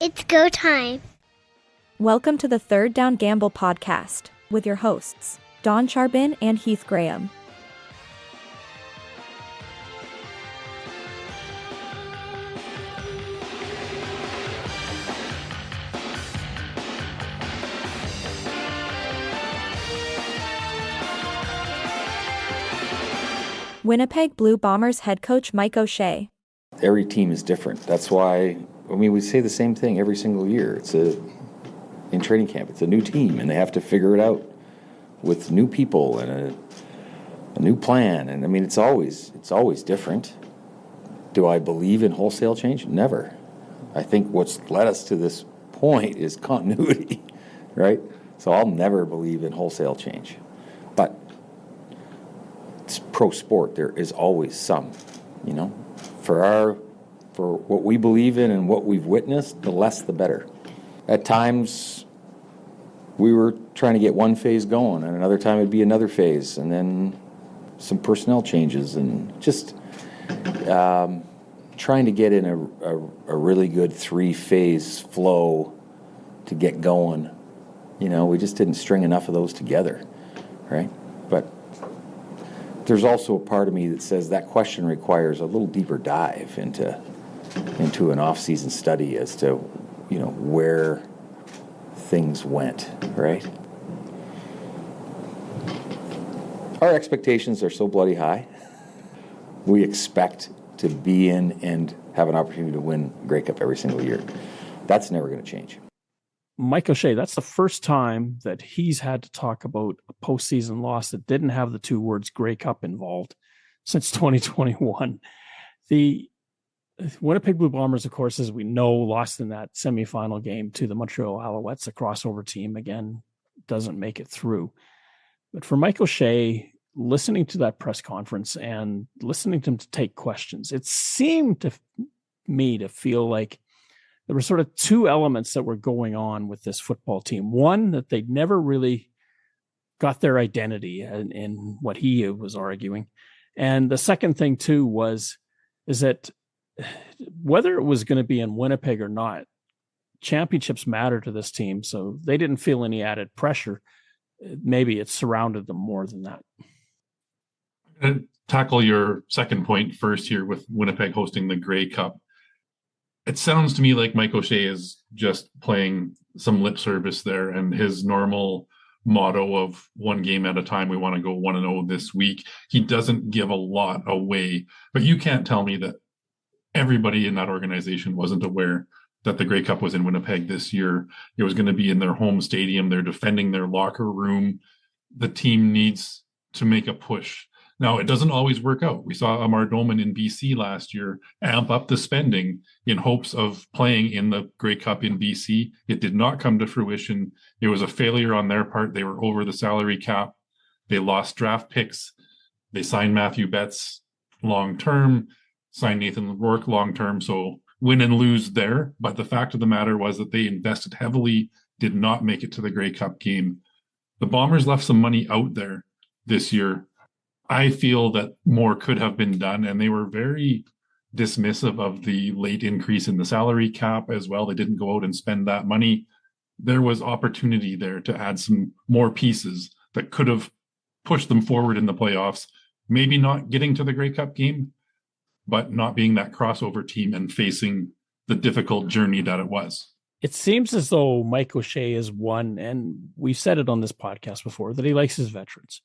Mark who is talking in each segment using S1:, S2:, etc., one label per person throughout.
S1: It's go time.
S2: Welcome to the Third Down Gamble podcast with your hosts, Don Charbin and Heath Graham. Winnipeg Blue Bombers head coach Mike O'Shea.
S3: Every team is different. That's why, we say the same thing every single year. In training camp, it's a new team, and they have to figure it out with new people and a new plan. And it's always different. Do I believe in wholesale change? Never. I think what's led us to this point is continuity, right? So I'll never believe in wholesale change. But it's pro sport. There is always some, for what we believe in and what we've witnessed, the less the better. At times, we were trying to get one phase going, and another time it'd be another phase, and then some personnel changes, and just trying to get in a really good three-phase flow to get going. We just didn't string enough of those together, right? But there's also a part of me that says that question requires a little deeper dive into an off-season study as to, where things went, right? Our expectations are so bloody high. We expect to be in and have an opportunity to win Grey Cup every single year. That's never going to change.
S4: Mike O'Shea, that's the first time that he's had to talk about a postseason loss that didn't have the two words Grey Cup involved since 2021. The Winnipeg Blue Bombers, of course, as we know, lost in that semi-final game to the Montreal Alouettes, a crossover team. Again, doesn't make it through. But for Mike O'Shea, listening to that press conference and listening to him to take questions, it seemed to me to feel like there were sort of two elements that were going on with this football team. One, that they never really got their identity in what he was arguing. And the second thing, too, is that whether it was going to be in Winnipeg or not, championships matter to this team. So they didn't feel any added pressure. Maybe it surrounded them more than that.
S5: I'm going to tackle your second point first here with Winnipeg hosting the Grey Cup. It sounds to me like Mike O'Shea is just playing some lip service there, and his normal motto of one game at a time, we want to go 1-0 this week. He doesn't give a lot away, but you can't tell me that everybody in that organization wasn't aware that the Grey Cup was in Winnipeg this year. It was going to be in their home stadium. They're defending their locker room. The team needs to make a push. Now, it doesn't always work out. We saw Amar Doman in BC last year amp up the spending in hopes of playing in the Grey Cup in BC. It did not come to fruition. It was a failure on their part. They were over the salary cap. They lost draft picks. They signed Matthew Betts long-term, signed Nathan Rourke long-term, so win and lose there. But the fact of the matter was that they invested heavily, did not make it to the Grey Cup game. The Bombers left some money out there this year. I feel that more could have been done, and they were very dismissive of the late increase in the salary cap as well. They didn't go out and spend that money. There was opportunity there to add some more pieces that could have pushed them forward in the playoffs, maybe not getting to the Grey Cup game, but not being that crossover team and facing the difficult journey that it was.
S4: It seems as though Mike O'Shea is one, and we've said it on this podcast before, that he likes his veterans.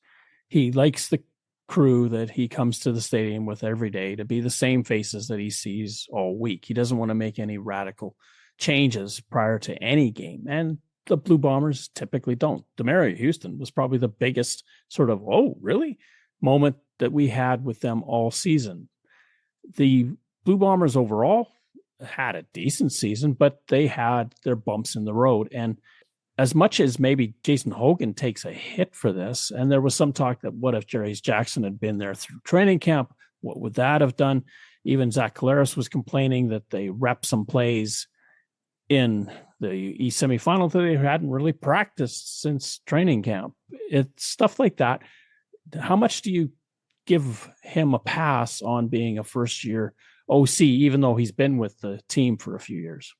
S4: He likes the crew that he comes to the stadium with every day to be the same faces that he sees all week. He doesn't want to make any radical changes prior to any game. And the Blue Bombers typically don't. Demario Houston was probably the biggest sort of, oh, really? moment that we had with them all season. The Blue Bombers overall had a decent season, but they had their bumps in the road. And as much as maybe Jason Hogan takes a hit for this, and there was some talk that what if Jerry Jackson had been there through training camp? What would that have done? Even Zach Collaros was complaining that they rep some plays in the East Semi-Final that they hadn't really practiced since training camp. It's stuff like that. How much do you give him a pass on being a first-year OC, even though he's been with the team for a few years?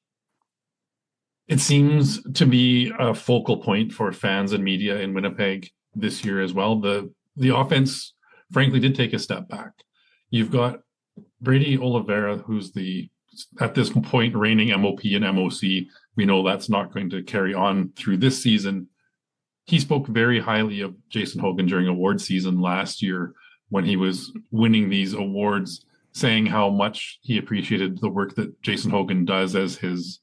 S5: It seems to be a focal point for fans and media in Winnipeg this year as well. The offense, frankly, did take a step back. You've got Brady Oliveira, who's at this point reigning MOP and MOC. We know that's not going to carry on through this season. He spoke very highly of Jason Hogan during award season last year when he was winning these awards, saying how much he appreciated the work that Jason Hogan does as his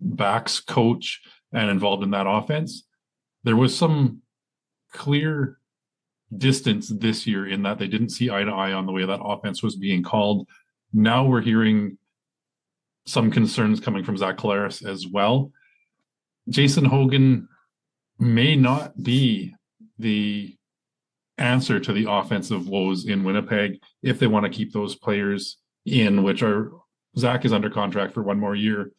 S5: backs coach and involved in that offense. There was some clear distance this year in that they didn't see eye to eye on the way that offense was being called. Now we're hearing some concerns coming from Zach Collaros as well. Jason Hogan may not be the answer to the offensive woes in Winnipeg if they want to keep those players in, which are Zach is under contract for one more year.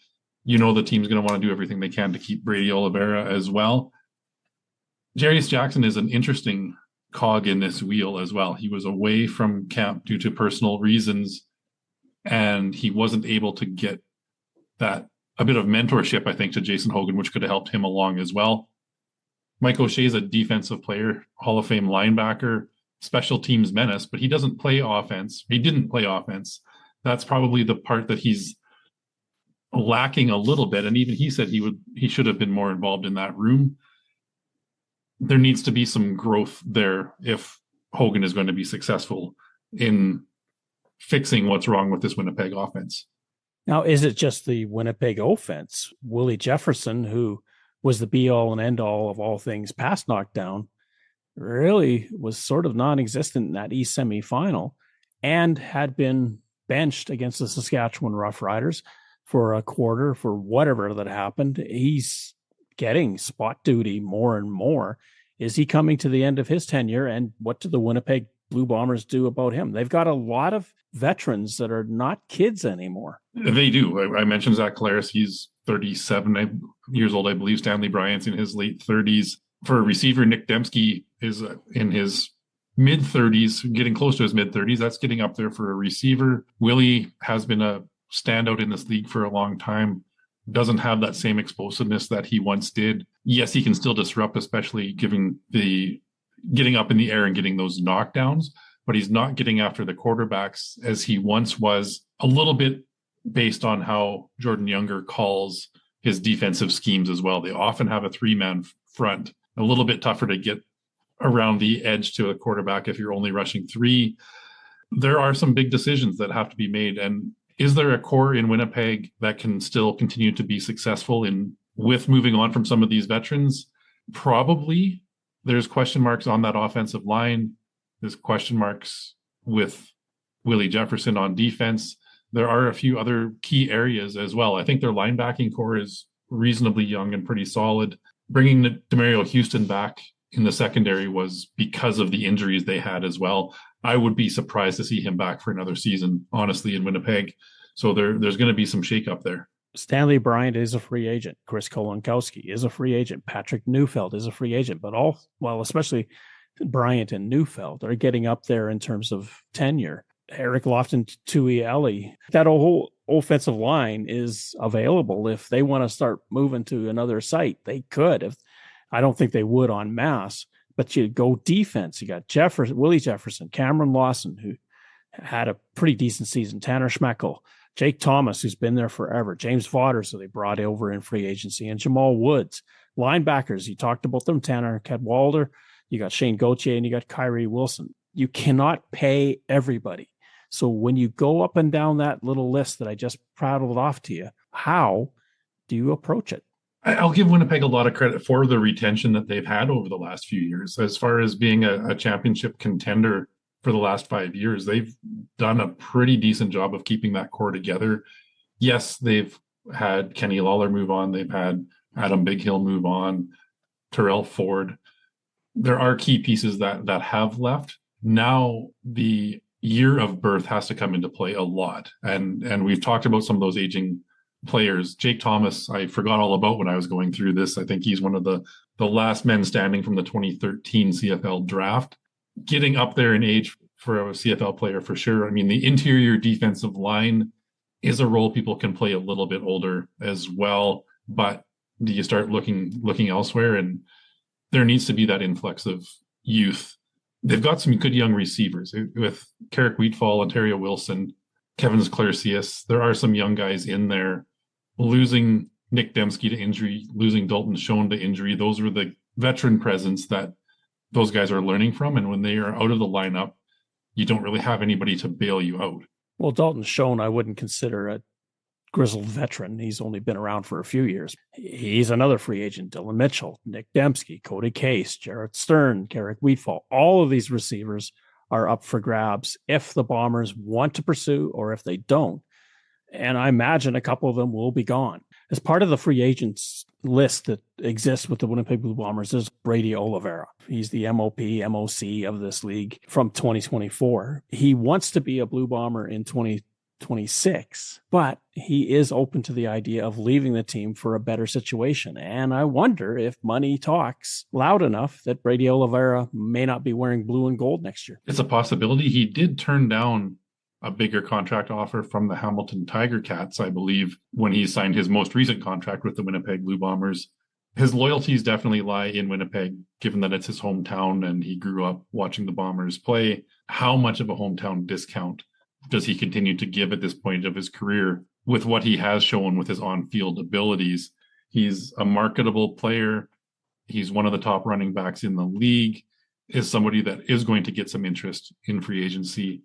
S5: You know the team's going to want to do everything they can to keep Brady Oliveira as well. Jarius Jackson is an interesting cog in this wheel as well. He was away from camp due to personal reasons, and he wasn't able to get that a bit of mentorship, I think, to Jason Hogan, which could have helped him along as well. Mike O'Shea is a defensive player, Hall of Fame linebacker, special teams menace, but he doesn't play offense. He didn't play offense. That's probably the part that he's lacking a little bit. And even he said he should have been more involved in that room. There needs to be some growth there if Hogan is going to be successful in fixing what's wrong with this Winnipeg offense.
S4: Now, is it just the Winnipeg offense? Willie Jefferson, who was the be-all and end-all of all things pass knockdown, really was sort of non-existent in that East semi-final and had been benched against the Saskatchewan Roughriders for a quarter for whatever that happened. He's getting spot duty more and more. Is he coming to the end of his tenure? And what do the Winnipeg Blue Bombers do about him? They've got a lot of veterans that are not kids anymore.
S5: They do. I mentioned Zach Collaros. He's 37 years old, I believe. Stanley Bryant's in his late 30s. For a receiver, Nick Dembski is in his mid-30s, getting close to his mid-30s. That's getting up there for a receiver. Willie has been a standout in this league for a long time. Doesn't have that same explosiveness that he once did. Yes, he can still disrupt, especially given the getting up in the air and getting those knockdowns, but he's not getting after the quarterbacks as he once was, a little bit based on how Jordan Younger calls his defensive schemes as well. They often have a three-man front, a little bit tougher to get around the edge to a quarterback if you're only rushing three. There are some big decisions that have to be made. And is there a core in Winnipeg that can still continue to be successful with moving on from some of these veterans? Probably. There's question marks on that offensive line. There's question marks with Willie Jefferson on defense. There are a few other key areas as well. I think their linebacking core is reasonably young and pretty solid. Bringing Demario Houston back in the secondary was because of the injuries they had as well. I would be surprised to see him back for another season, honestly, in Winnipeg. So there's going to be some shakeup there.
S4: Stanley Bryant is a free agent. Chris Kolonkowski is a free agent. Patrick Neufeld is a free agent. But especially Bryant and Neufeld are getting up there in terms of tenure. Eric Lofton, Tui Ellie, that whole offensive line is available. If they want to start moving to another site, they could. I don't think they would en masse, but you go defense. You got Willie Jefferson, Cameron Lawson, who had a pretty decent season, Tanner Schmeckel, Jake Thomas, who's been there forever, James Vaughters, who they brought over in free agency, and Jamal Woods. Linebackers, you talked about them, Tanner Cadwalder, you got Shane Gauthier, and you got Kyrie Wilson. You cannot pay everybody. So when you go up and down that little list that I just prattled off to you, how do you approach it?
S5: I'll give Winnipeg a lot of credit for the retention that they've had over the last few years. As far as being a championship contender for the last 5 years, they've done a pretty decent job of keeping that core together. Yes, they've had Kenny Lawler move on. They've had Adam Bighill move on, Terrell Ford. There are key pieces that have left. Now the year of birth has to come into play a lot. And we've talked about some of those aging players. Jake Thomas, I forgot all about when I was going through this. I think he's one of the last men standing from the 2013 CFL draft. Getting up there in age for a CFL player for sure. I mean, the interior defensive line is a role people can play a little bit older as well, but do you start looking elsewhere? And there needs to be that influx of youth. They've got some good young receivers with Carrick Wheatfall, Ontario Wilson, Kevin Clarcius. There are some young guys in there. Losing Nick Dembski to injury, losing Dalton Schoen to injury, those were the veteran presence that those guys are learning from. And when they are out of the lineup, you don't really have anybody to bail you out.
S4: Well, Dalton Schoen, I wouldn't consider a grizzled veteran. He's only been around for a few years. He's another free agent. Dylan Mitchell, Nick Dembski, Cody Case, Jarrett Stern, Carrick Wheatfall. All of these receivers are up for grabs if the Bombers want to pursue or if they don't. And I imagine a couple of them will be gone. As part of the free agents list that exists with the Winnipeg Blue Bombers is Brady Oliveira. He's the MOC of this league from 2024. He wants to be a Blue Bomber in 2026, but he is open to the idea of leaving the team for a better situation. And I wonder if money talks loud enough that Brady Oliveira may not be wearing blue and gold next year.
S5: It's a possibility. He did turn down a bigger contract offer from the Hamilton Tiger Cats, I believe, when he signed his most recent contract with the Winnipeg Blue Bombers. His loyalties definitely lie in Winnipeg, given that it's his hometown and he grew up watching the Bombers play. How much of a hometown discount does he continue to give at this point of his career with what he has shown with his on-field abilities? He's a marketable player. He's one of the top running backs in the league, is somebody that is going to get some interest in free agency.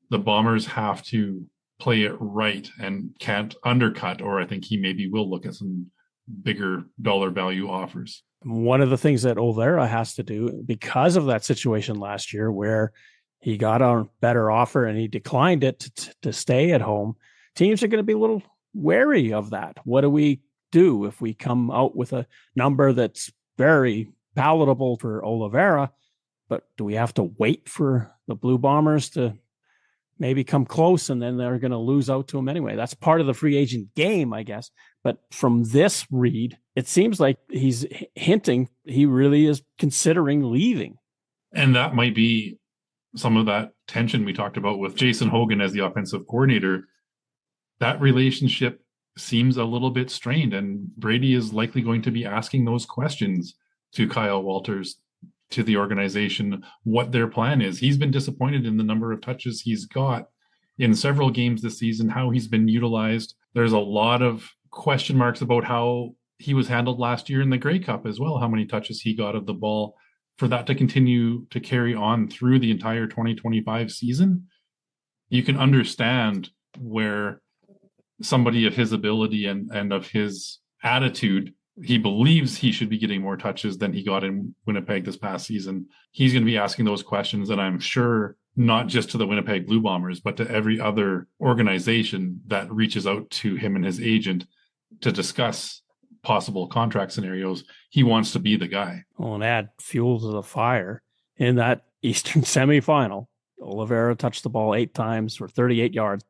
S5: The Bombers have to play it right and can't undercut, or I think he maybe will look at some bigger dollar value offers.
S4: One of the things that Oliveira has to do because of that situation last year where he got a better offer and he declined it to stay at home, teams are going to be a little wary of that. What do we do if we come out with a number that's very palatable for Oliveira, but do we have to wait for the Blue Bombers to maybe come close and then they're going to lose out to him anyway? That's part of the free agent game, I guess. But from this read, it seems like he's hinting he really is considering leaving.
S5: And that might be some of that tension we talked about with Jason Hogan as the offensive coordinator. That relationship seems a little bit strained, and Brady is likely going to be asking those questions to Kyle Walters, to the organization, what their plan is. He's been disappointed in the number of touches he's got in several games this season, how he's been utilized. There's a lot of question marks about how he was handled last year in the Grey Cup as well, how many touches he got of the ball. For that to continue to carry on through the entire 2025 season, you can understand where somebody of his ability and of his attitude, he believes he should be getting more touches than he got in Winnipeg this past season. He's going to be asking those questions, and I'm sure not just to the Winnipeg Blue Bombers, but to every other organization that reaches out to him and his agent to discuss possible contract scenarios. He wants to be the guy.
S4: Well, and add fuel to the fire in that Eastern semifinal. Oliveira touched the ball 8 times for 38 yards.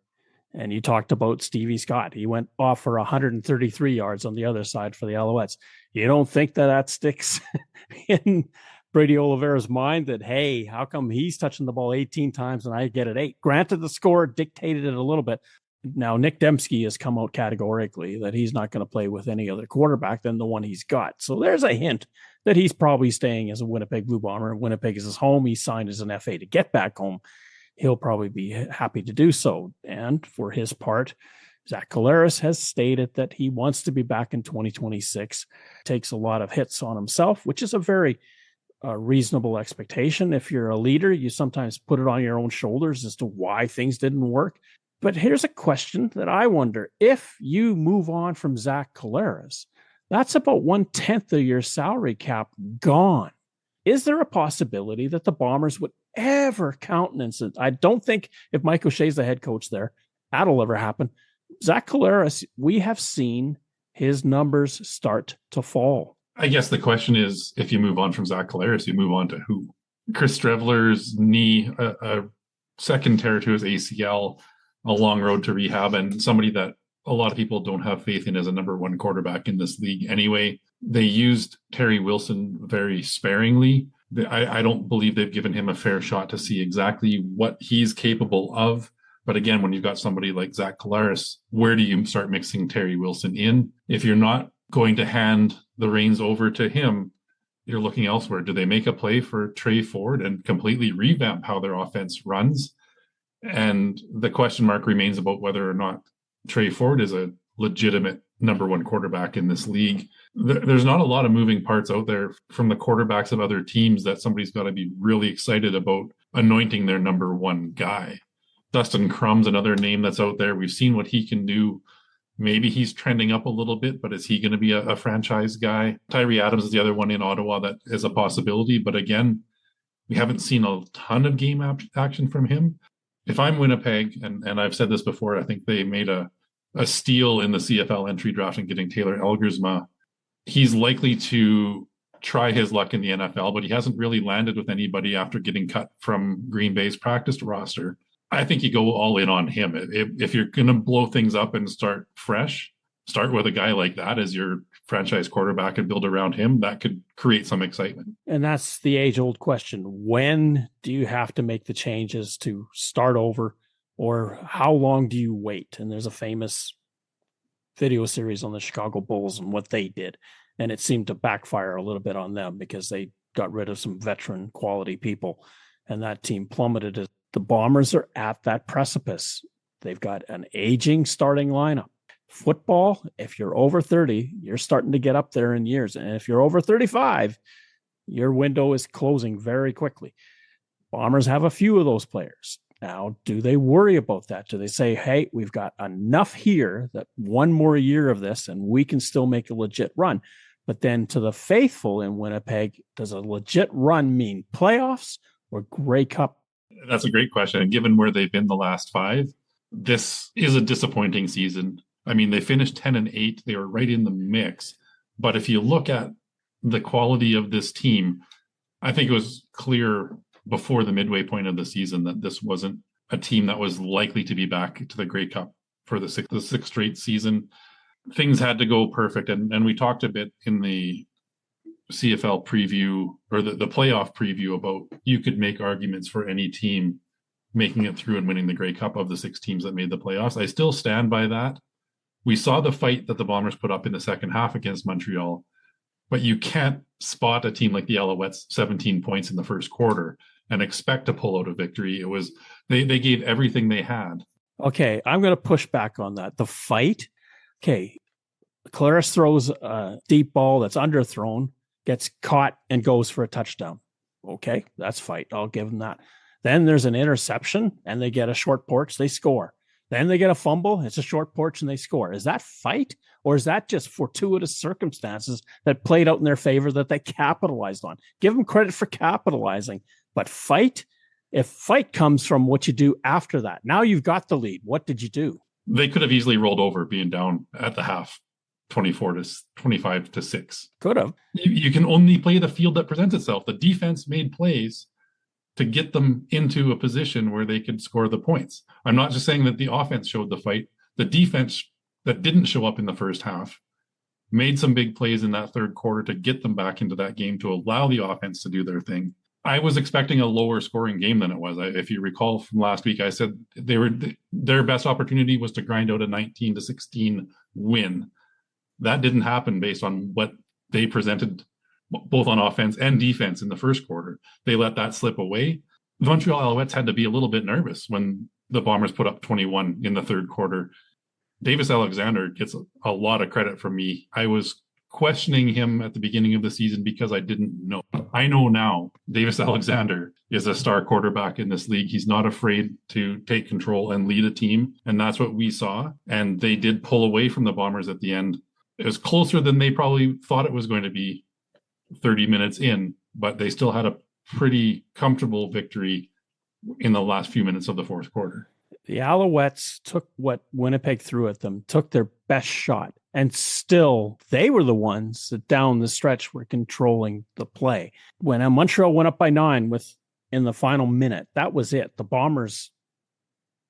S4: And you talked about Stevie Scott. He went off for 133 yards on the other side for the Alouettes. You don't think that sticks in Brady Oliveira's mind that, hey, how come he's touching the ball 18 times and I get it 8? Granted, the score dictated it a little bit. Now, Nick Dembski has come out categorically that he's not going to play with any other quarterback than the one he's got. So there's a hint that he's probably staying as a Winnipeg Blue Bomber. Winnipeg is his home. He signed as an FA to get back home. He'll probably be happy to do so. And for his part, Zach Collaros has stated that he wants to be back in 2026. Takes a lot of hits on himself, which is a very reasonable expectation. If you're a leader, you sometimes put it on your own shoulders as to why things didn't work. But here's a question that I wonder. If you move on from Zach Collaros, that's about 1/10 of your salary cap gone. Is there a possibility that the Bombers would ever countenance it? I don't think if Mike O'Shea's the head coach there, that'll ever happen. Zach Collaros, we have seen his numbers start to fall.
S5: I guess the question is, if you move on from Zach Collaros, you move on to who? Chris Streveler's knee, a second tear to his ACL, a long road to rehab, and somebody that a lot of people don't have faith in as a number 1 quarterback in this league anyway. They used Terry Wilson very sparingly. I don't believe they've given him a fair shot to see exactly what he's capable of. But again, when you've got somebody like Zach Collaros, where do you start mixing Terry Wilson in? If you're not going to hand the reins over to him, you're looking elsewhere. Do they make a play for Trey Ford and completely revamp how their offense runs? And the question mark remains about whether or not Trey Ford is a legitimate number one quarterback in this league. There's not a lot of moving parts out there from the quarterbacks of other teams that somebody's got to be really excited about anointing their number one guy. Dustin Crum's another name that's out there. We've seen what he can do. Maybe he's trending up a little bit, but is he going to be a franchise guy? Tyree Adams is the other one in Ottawa that is a possibility. But again, we haven't seen a ton of game action from him. If I'm Winnipeg, and I've said this before, I think they made a steal in the CFL entry draft and getting Taylor Elgersma. He's likely to try his luck in the NFL, but he hasn't really landed with anybody after getting cut from Green Bay's practice roster. I think you go all in on him. If you're going to blow things up and start fresh, start with a guy like that as your franchise quarterback and build around him. That could create some excitement.
S4: And that's the age-old question. When do you have to make the changes to start over, or how long do you wait? And there's a famous video series on the Chicago Bulls and what they did. And it seemed to backfire a little bit on them because they got rid of some veteran quality people, and that team plummeted. The Bombers are at that precipice. They've got an aging starting lineup. Football, if you're over 30, you're starting to get up there in years. And if you're over 35, your window is closing very quickly. Bombers have a few of those players. Now, do they worry about that? Do they say, hey, we've got enough here that one more year of this and we can still make a legit run? But then to the faithful in Winnipeg, does a legit run mean playoffs or Grey Cup?
S5: That's a great question. And given where they've been the last 5, this is a disappointing season. I mean, they finished 10-8. They were right in the mix. But if you look at the quality of this team, I think it was clear before the midway point of the season that this wasn't a team that was likely to be back to the Grey Cup for the sixth straight season. Things had to go perfect. And we talked a bit in the CFL preview or the playoff preview about you could make arguments for any team making it through and winning the Grey Cup of the 6 teams that made the playoffs. I still stand by that. We saw the fight that the Bombers put up in the second half against Montreal, but you can't spot a team like the Alouettes 17 points in the first quarter and expect to pull out a victory. It was they gave everything they had.
S4: Okay, I'm going to push back on that. The fight, okay, Claris throws a deep ball that's underthrown, gets caught and goes for a touchdown. Okay, that's fight. I'll give them that. Then there's an interception and they get a short porch, they score. Then they get a fumble, it's a short porch and they score. Is that fight, or is that just fortuitous circumstances that played out in their favor that they capitalized on? Give them credit for capitalizing. But fight, if fight comes from what you do after that, now you've got the lead. What did you do?
S5: They could have easily rolled over being down at the half. 25-6.
S4: Could have.
S5: You can only play the field that presents itself. The defense made plays to get them into a position where they could score the points. I'm not just saying that the offense showed the fight. The defense that didn't show up in the first half made some big plays in that third quarter to get them back into that game, to allow the offense to do their thing. I was expecting a lower scoring game than it was. If you recall from last week, I said their best opportunity was to grind out a 19-16 win. That didn't happen based on what they presented both on offense and defense in the first quarter. They let that slip away. The Montreal Alouettes had to be a little bit nervous when the Bombers put up 21 in the third quarter. Davis Alexander gets a lot of credit from me. I was questioning him at the beginning of the season because I didn't know. I know now Davis Alexander is a star quarterback in this league. He's not afraid to take control and lead a team. And that's what we saw. And they did pull away from the Bombers at the end. It was closer than they probably thought it was going to be 30 minutes in, but they still had a pretty comfortable victory in the last few minutes of the fourth quarter.
S4: The Alouettes took what Winnipeg threw at them, took their best shot, and still they were the ones that down the stretch were controlling the play. When Montreal went up by 9 in the final minute, that was it. The Bombers'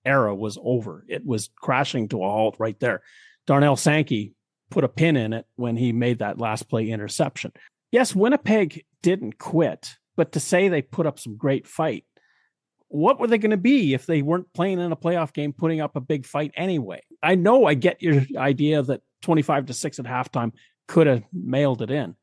S4: era was over. It was crashing to a halt right there. Darnell Sankey put a pin in it when he made that last play interception. Yes, Winnipeg didn't quit, but to say they put up some great fight, what were they going to be if they weren't playing in a playoff game, putting up a big fight anyway? I know I get your idea that 25-6 at halftime could have mailed it in.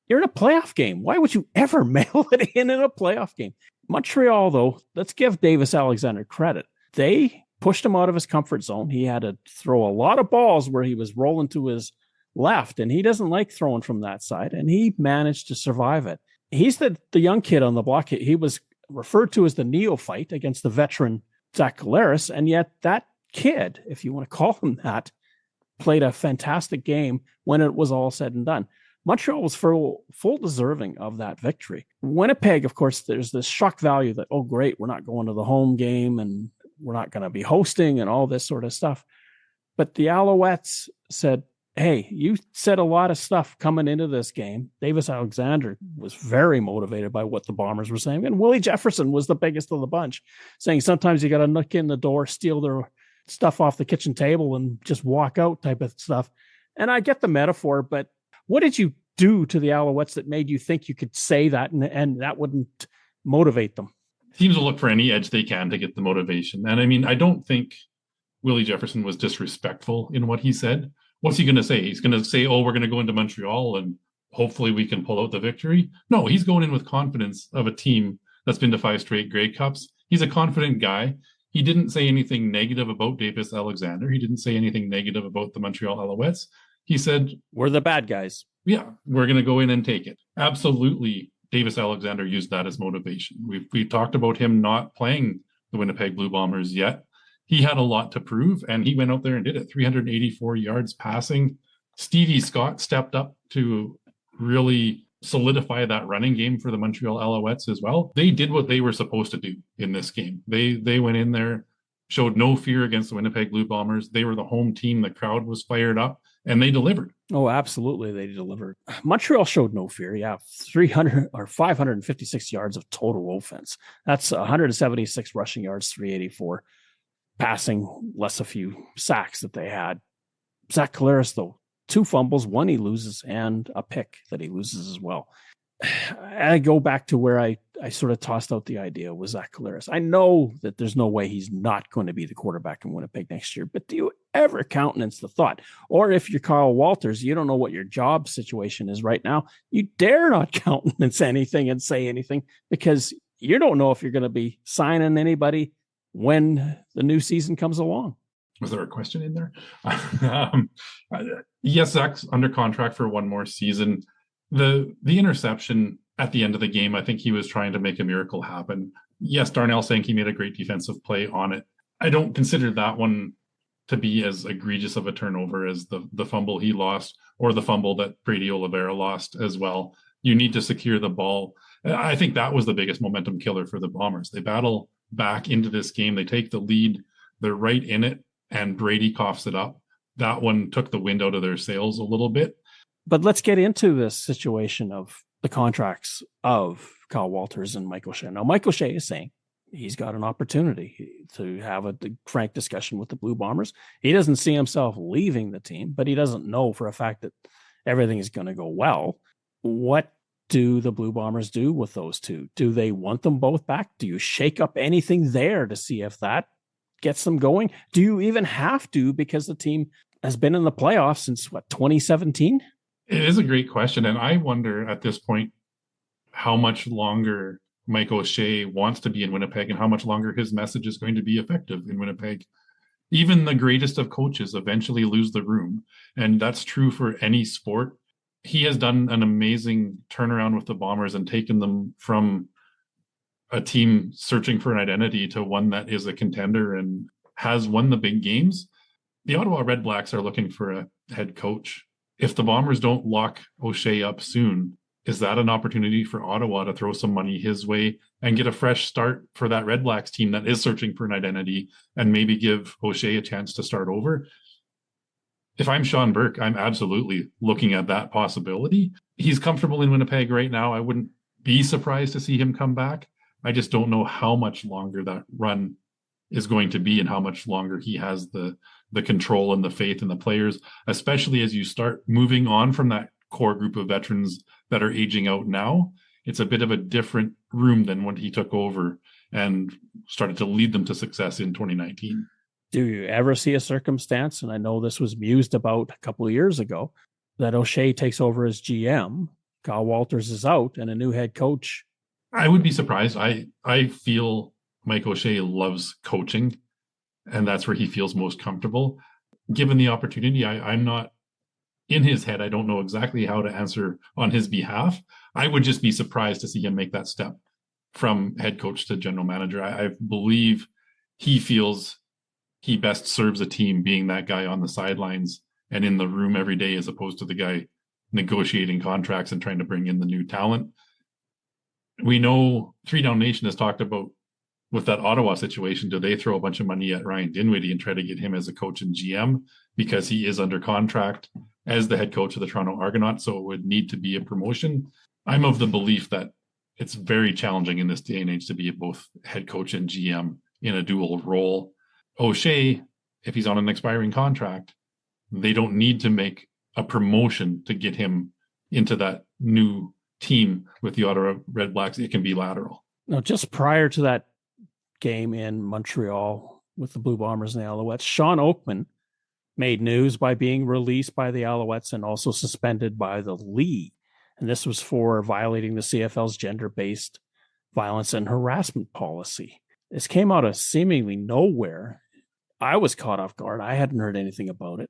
S4: You're in a playoff game. Why would you ever mail it in a playoff game? Montreal, though, let's give Davis Alexander credit. They pushed him out of his comfort zone. He had to throw a lot of balls where he was rolling to his left, and he doesn't like throwing from that side, and he managed to survive it. He's the young kid on the block. He was referred to as the neophyte against the veteran Zach Collaros, and yet that kid, if you want to call him that, played a fantastic game when it was all said and done. Montreal was full deserving of that victory. Winnipeg, of course, there's this shock value that, oh, great, we're not going to the home game and we're not going to be hosting and all this sort of stuff. But the Alouettes said, hey, you said a lot of stuff coming into this game. Davis Alexander was very motivated by what the Bombers were saying. And Willie Jefferson was the biggest of the bunch, saying sometimes you got to knock in the door, steal their stuff off the kitchen table and just walk out type of stuff. And I get the metaphor, but what did you do to the Alouettes that made you think you could say that and that wouldn't motivate them?
S5: Teams will look for any edge they can to get the motivation. And I mean, I don't think Willie Jefferson was disrespectful in what he said. What's he going to say? He's going to say, oh, we're going to go into Montreal and hopefully we can pull out the victory. No, he's going in with confidence of a team that's been to 5 straight Grey Cups. He's a confident guy. He didn't say anything negative about Davis Alexander. He didn't say anything negative about the Montreal Alouettes. He said,
S4: we're the bad guys.
S5: Yeah, we're going to go in and take it. Absolutely, Davis Alexander used that as motivation. We talked about him not playing the Winnipeg Blue Bombers yet. He had a lot to prove, and he went out there and did it. 384 yards passing. Stevie Scott stepped up to really solidify that running game for the Montreal Alouettes as well. They did what they were supposed to do in this game. They went in there, showed no fear against the Winnipeg Blue Bombers. They were the home team. The crowd was fired up, and they delivered.
S4: Oh, absolutely, they delivered. Montreal showed no fear. Yeah, 300 or 556 yards of total offense. That's 176 rushing yards, 384 passing, less a few sacks that they had. Zach Collaros, though, 2 fumbles, 1 he loses, and a pick that he loses as well. I go back to where I sort of tossed out the idea with Zach Collaros. I know that there's no way he's not going to be the quarterback in Winnipeg next year, but do you ever countenance the thought? Or if you're Kyle Walters, you don't know what your job situation is right now, you dare not countenance anything and say anything because you don't know if you're going to be signing anybody when the new season comes along.
S5: Was there a question in there? Yes, Zach's under contract for 1 more season. The interception at the end of the game, I think he was trying to make a miracle happen. Yes, Darnell saying he made a great defensive play on it. I don't consider that one to be as egregious of a turnover as the fumble he lost or the fumble that Brady Oliveira lost as well. You need to secure the ball. I think that was the biggest momentum killer for the Bombers. They battle back into this game. They take the lead. They're right in it, and Brady coughs it up. That one took the wind out of their sails a little bit.
S4: But let's get into this situation of the contracts of Kyle Walters and Mike O'Shea. Now, Mike O'Shea is saying he's got an opportunity to have a frank discussion with the Blue Bombers. He doesn't see himself leaving the team, but he doesn't know for a fact that everything is going to go well. What do the Blue Bombers do with those two? Do they want them both back? Do you shake up anything there to see if that gets them going? Do you even have to, because the team has been in the playoffs since 2017?
S5: It is a great question. And I wonder at this point how much longer Mike O'Shea wants to be in Winnipeg and how much longer his message is going to be effective in Winnipeg. Even the greatest of coaches eventually lose the room. And that's true for any sport. He has done an amazing turnaround with the Bombers and taken them from a team searching for an identity to one that is a contender and has won the big games. The Ottawa Red Blacks are looking for a head coach. If the Bombers don't lock O'Shea up soon, is that an opportunity for Ottawa to throw some money his way and get a fresh start for that Red Blacks team that is searching for an identity and maybe give O'Shea a chance to start over? If I'm Sean Burke, I'm absolutely looking at that possibility. He's comfortable in Winnipeg right now. I wouldn't be surprised to see him come back. I just don't know how much longer that run is going to be and how much longer he has the control and the faith in the players, especially as you start moving on from that core group of veterans that are aging out now. It's a bit of a different room than when he took over and started to lead them to success in 2019.
S4: Do you ever see a circumstance, and I know this was mused about a couple of years ago, that O'Shea takes over as GM. Kyle Walters is out and a new head coach.
S5: I would be surprised. I feel Mike O'Shea loves coaching, and that's where he feels most comfortable. Given the opportunity, I'm not in his head. I don't know exactly how to answer on his behalf. I would just be surprised to see him make that step from head coach to general manager. I believe he feels he best serves a team being that guy on the sidelines and in the room every day, as opposed to the guy negotiating contracts and trying to bring in the new talent. We know Three Down Nation has talked about, with that Ottawa situation, do they throw a bunch of money at Ryan Dinwiddie and try to get him as a coach and GM because he is under contract as the head coach of the Toronto Argonauts, so it would need to be a promotion? I'm of the belief that it's very challenging in this day and age to be both head coach and GM in a dual role. O'Shea, if he's on an expiring contract, they don't need to make a promotion to get him into that new team with the Ottawa Red Blacks. It can be lateral.
S4: Now, just prior to that game in Montreal with the Blue Bombers and the Alouettes, Sean Oakman made news by being released by the Alouettes and also suspended by the league. And this was for violating the CFL's gender-based violence and harassment policy. This came out of seemingly nowhere. I was caught off guard. I hadn't heard anything about it.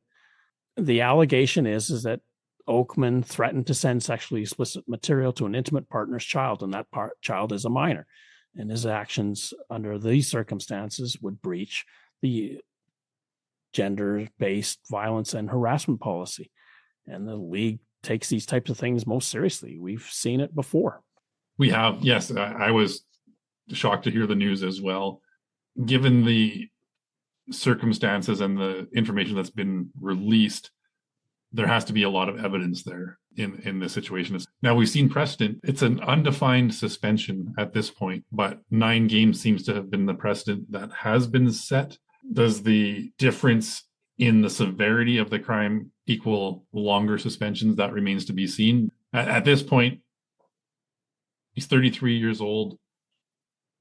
S4: The allegation is that Oakman threatened to send sexually explicit material to an intimate partner's child, and that child is a minor. And his actions under these circumstances would breach the gender-based violence and harassment policy. And the league takes these types of things most seriously. We've seen it before.
S5: We have, yes. I was shocked to hear the news as well. Given the circumstances and the information that's been released, there has to be a lot of evidence there in this situation. Now, we've seen precedent. It's an undefined suspension at this point, but 9 games seems to have been the precedent that has been set. Does the difference in the severity of the crime equal longer suspensions? That remains to be seen. At this point, he's 33 years old.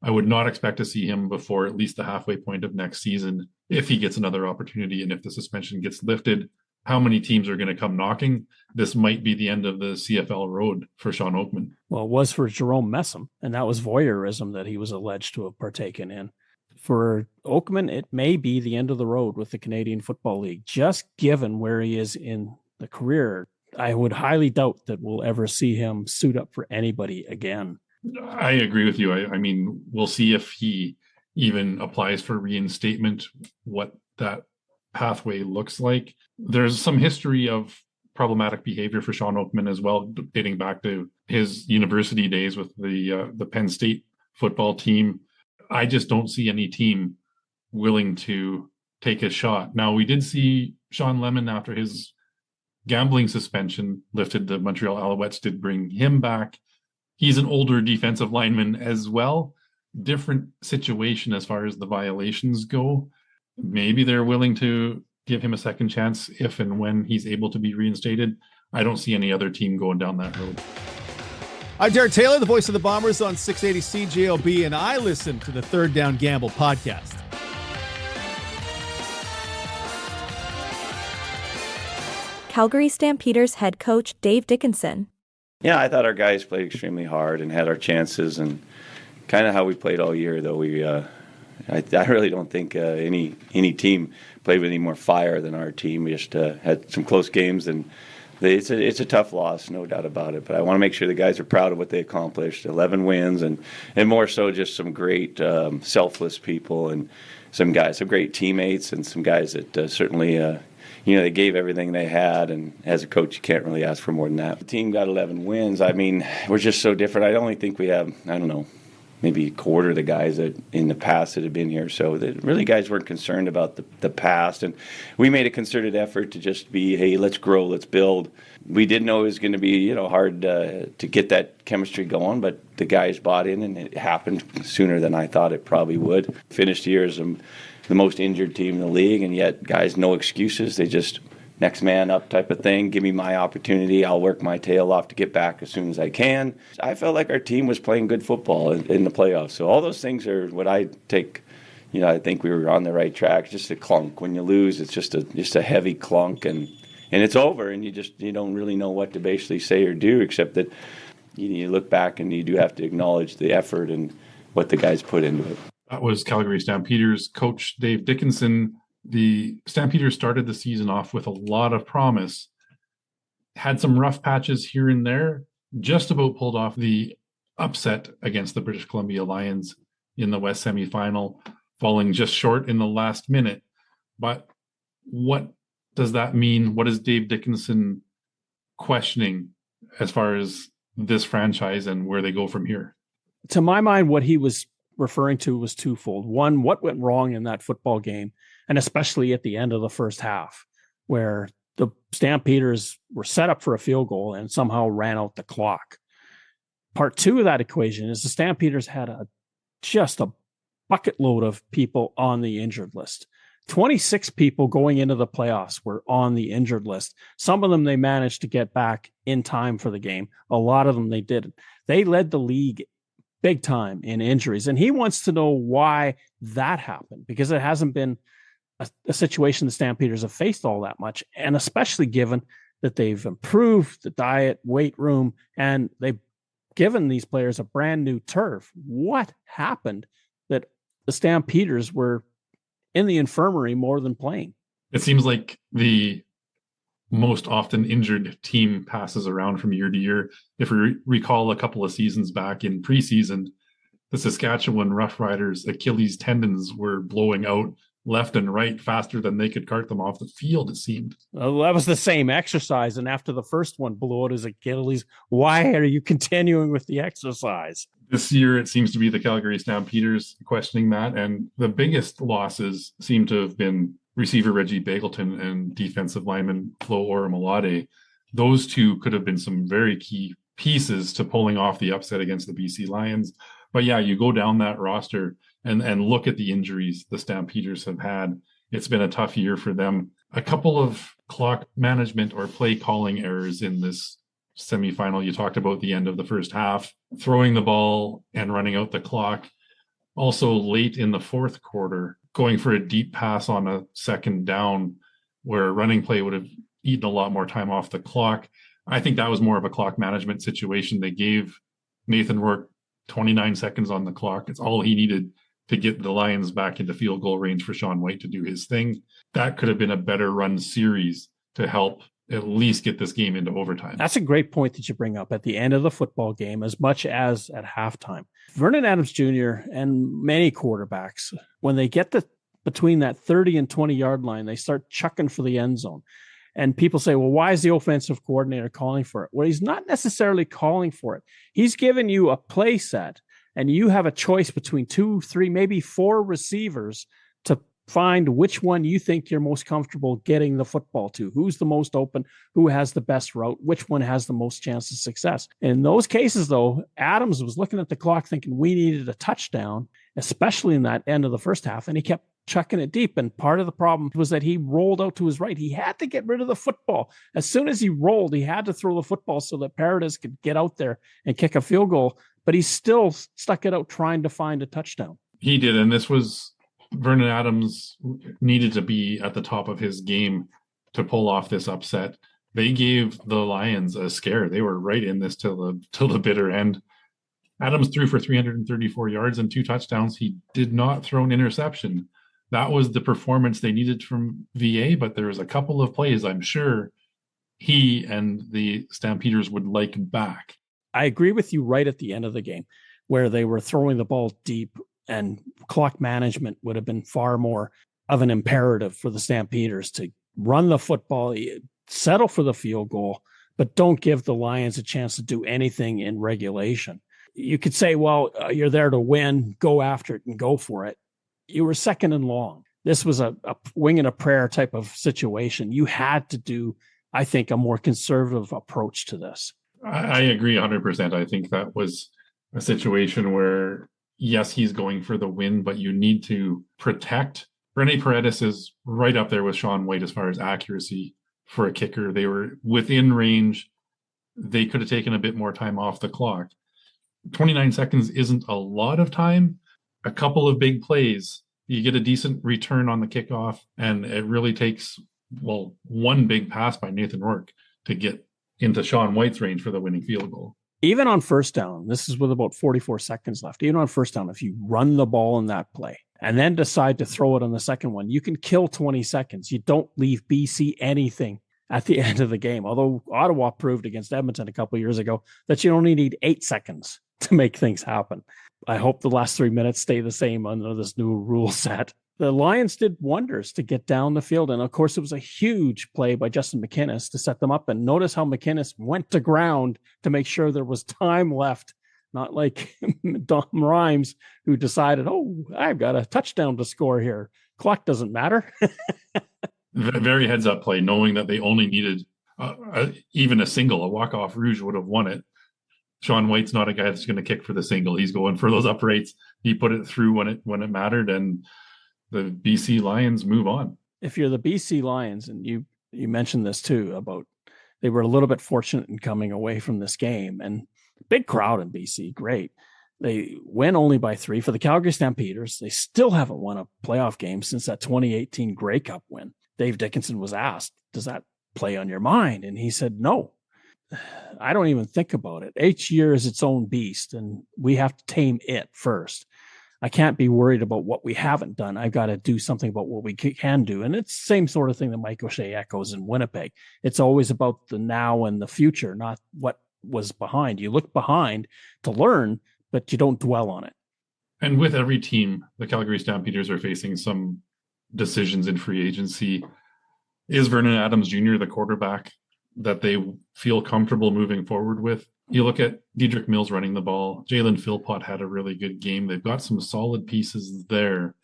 S5: I would not expect to see him before at least the halfway point of next season if he gets another opportunity and if the suspension gets lifted. How many teams are going to come knocking? This might be the end of the CFL road for Sean Oakman.
S4: Well, it was for Jerome Messam, and that was voyeurism that he was alleged to have partaken in. For Oakman, it may be the end of the road with the Canadian Football League. Just given where he is in the career, I would highly doubt that we'll ever see him suit up for anybody again.
S5: I agree with you. I mean, we'll see if he even applies for reinstatement, what that pathway looks like. There's some history of problematic behavior for Sean Oakman as well, dating back to his university days with the Penn State football team. I just don't see any team willing to take a shot. Now, we did see Sean Lemon, after his gambling suspension lifted, the Montreal Alouettes did bring him back. He's an older defensive lineman as well. Different situation as far as the violations go. Maybe they're willing to give him a second chance if and when he's able to be reinstated. I don't see any other team going down that road.
S1: I'm Derek Taylor, the voice of the Bombers on 680 CJOB, and I listen to the Third Down Gamble podcast.
S2: Calgary Stampeders head coach Dave Dickinson.
S6: Yeah, I thought our guys played extremely hard and had our chances, and kind of how we played all year, though. I really don't think any team played with any more fire than our team. We just had some close games, and it's a tough loss, no doubt about it. But I want to make sure the guys are proud of what they accomplished. 11 wins, and more so just some great selfless people, and some great teammates, and some guys that certainly they gave everything they had, and as a coach, you can't really ask for more than that. The team got 11 wins. I mean, we're just so different. I only think we have, maybe a quarter of the guys that in the past that have been here. So that really guys weren't concerned about the past. And we made a concerted effort to just be, hey, let's grow, let's build. We did know it was going to be, hard to get that chemistry going, but the guys bought in, and it happened sooner than I thought it probably would. Finished the year as the most injured team in the league, and yet guys, no excuses. They just next man up type of thing. Give me my opportunity. I'll work my tail off to get back as soon as I can. I felt like our team was playing good football in the playoffs. So all those things are what I take. I think we were on the right track. Just a clunk. When you lose, it's just a heavy clunk, and and it's over, and you don't really know what to basically say or do, except that you look back and you do have to acknowledge the effort and what the guys put into it.
S5: That was Calgary Stampeders coach Dave Dickinson. The Stampeders started the season off with a lot of promise, had some rough patches here and there, just about pulled off the upset against the British Columbia Lions in the West Semi-Final, falling just short in the last minute. But what does that mean? What is Dave Dickinson questioning as far as this franchise and where they go from here?
S4: To my mind, what he was referring to was twofold. One, what went wrong in that football game, and especially at the end of the first half, where the Stampeders were set up for a field goal and somehow ran out the clock. Part two of that equation is the Stampeders had just a bucket load of people on the injured list. 26 people going into the playoffs were on the injured list. Some of them they managed to get back in time for the game. A lot of them they didn't. They led the league big time in injuries. And he wants to know why that happened, because it hasn't been a situation the Stampeders have faced all that much. And especially given that they've improved the diet, weight room, and they've given these players a brand new turf. What happened that the Stampeders were in the infirmary more than playing?
S5: It seems like the most often injured team passes around from year to year. If we recall a couple of seasons back in preseason, the Saskatchewan Roughriders Achilles tendons were blowing out left and right faster than they could cart them off the field, it seemed.
S4: Well, that was the same exercise. And after the first one blew out his Achilles, why are you continuing with the exercise?
S5: This year, it seems to be the Calgary Stampeders questioning that. And the biggest losses seem to have been receiver Reggie Bagleton and defensive lineman Flo Oramolade. Those two could have been some very key pieces to pulling off the upset against the BC Lions. But yeah, you go down that roster and look at the injuries the Stampeders have had. It's been a tough year for them. A couple of clock management or play calling errors in this semifinal. You talked about the end of the first half, throwing the ball and running out the clock. Also late in the fourth quarter, going for a deep pass on a second down where a running play would have eaten a lot more time off the clock. I think that was more of a clock management situation. They gave Nathan Rourke 29 seconds on the clock. It's all he needed to get the Lions back into field goal range for Shaun Whyte to do his thing. That could have been a better run series to help at least get this game into overtime.
S4: That's a great point that you bring up at the end of the football game, as much as at halftime. Vernon Adams Jr. and many quarterbacks, when they get between that 30 and 20 yard line, they start chucking for the end zone. And people say, well, why is the offensive coordinator calling for it? Well, he's not necessarily calling for it. He's giving you a play set, and you have a choice between 2, 3, maybe 4 receivers to find which one you think you're most comfortable getting the football to. Who's the most open? Who has the best route? Which one has the most chance of success? In those cases, though, Adams was looking at the clock thinking we needed a touchdown, especially in that end of the first half, and he kept chucking it deep. And part of the problem was that he rolled out to his right. He had to get rid of the football. As soon as he rolled, he had to throw the football so that Paradis could get out there and kick a field goal, but he still stuck it out trying to find a touchdown.
S5: He did, and this was Vernon Adams needed to be at the top of his game to pull off this upset. They gave the Lions a scare. They were right in this till the bitter end. Adams threw for 334 yards and 2 touchdowns. He did not throw an interception. That was the performance they needed from VA, but there was a couple of plays I'm sure he and the Stampeders would like back.
S4: I agree with you right at the end of the game where they were throwing the ball deep, and clock management would have been far more of an imperative for the Stampeders to run the football, settle for the field goal, but don't give the Lions a chance to do anything in regulation. You could say, well, you're there to win, go after it and go for it. You were second and long. This was a wing and a prayer type of situation. You had to do, I think, a more conservative approach to this.
S5: I agree 100%. I think that was a situation where, yes, he's going for the win, but you need to protect. Rene Paredes is right up there with Shaun Whyte as far as accuracy for a kicker. They were within range. They could have taken a bit more time off the clock. 29 seconds isn't a lot of time. A couple of big plays, you get a decent return on the kickoff, and it really takes one big pass by Nathan Rourke to get into Sean Whyte's range for the winning field goal.
S4: Even on first down, this is with about 44 seconds left. Even on first down, if you run the ball in that play and then decide to throw it on the second one, you can kill 20 seconds. You don't leave BC anything at the end of the game. Although Ottawa proved against Edmonton a couple of years ago that you only need 8 seconds to make things happen. I hope the last 3 minutes stay the same under this new rule set. The Lions did wonders to get down the field. And of course, it was a huge play by Justin McInnis to set them up. And notice how McInnis went to ground to make sure there was time left. Not like Dom Rhymes, who decided, oh, I've got a touchdown to score here. Clock doesn't matter.
S5: Very heads up play, knowing that they only needed even a single. A walk-off Rouge would have won it. Sean Whyte's not a guy that's going to kick for the single. He's going for those uprights. He put it through when it mattered, and the BC Lions move on. If
S4: you're the BC Lions, and you mentioned this too, about they were a little bit fortunate in coming away from this game, and big crowd in BC, great. They win only by 3 for the Calgary Stampeders. They still haven't won a playoff game since that 2018 Grey Cup win. Dave Dickinson was asked, does that play on your mind? And he said, no. I don't even think about it. Each year is its own beast, and we have to tame it first. I can't be worried about what we haven't done. I've got to do something about what we can do. And it's the same sort of thing that Mike O'Shea echoes in Winnipeg. It's always about the now and the future, not what was behind. You look behind to learn, but you don't dwell on it.
S5: And with every team, the Calgary Stampeders are facing some decisions in free agency. Is Vernon Adams Jr. the quarterback that they feel comfortable moving forward with? You look at Dedrick Mills running the ball. Jalen Philpott had a really good game. They've got some solid pieces there.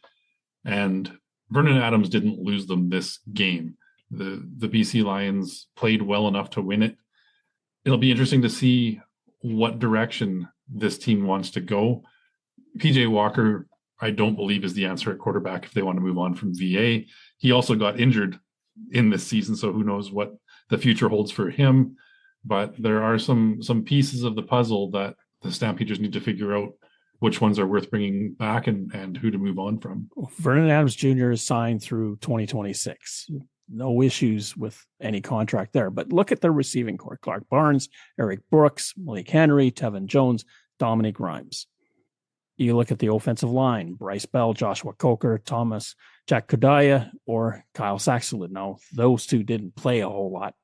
S5: And Vernon Adams didn't lose them this game. The BC Lions played well enough to win it. It'll be interesting to see what direction this team wants to go. PJ Walker, I don't believe, is the answer at quarterback if they want to move on from VA. He also got injured in this season, so who knows what the future holds for him. But there are some pieces of the puzzle that the Stampeders need to figure out which ones are worth bringing back and who to move on from.
S4: Vernon Adams Jr. is signed through 2026. No issues with any contract there. But look at their receiving core. Clark Barnes, Eric Brooks, Malik Henry, Tevin Jones, Dominic Grimes. You look at the offensive line, Bryce Bell, Joshua Coker, Thomas, Jack Kodaya, or Kyle Saxelid. Now, those two didn't play a whole lot.